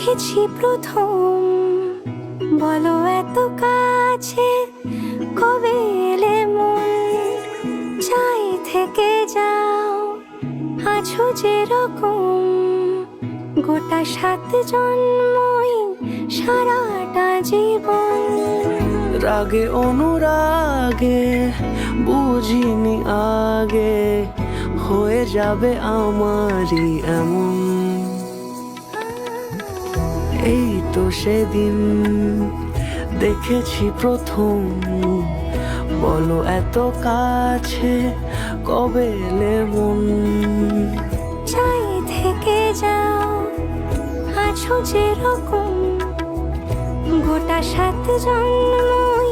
দেখেছি প্রথম, বলো এত কাছে কবে এলে মন, চাই থেকে যাও আছো যেরকম, গোটা 7 জন্মই সারাটা জীবন। রাগে অনুরাগে বুঝিনি আগে, হয়ে যাবে আমারই এমন। এই তো সেদিন দেখেছি প্রথম, বলো এত কাছে কবে এলে মন, চাই থেকে যাও আছো যেরকম, গোটা 7 জন্মই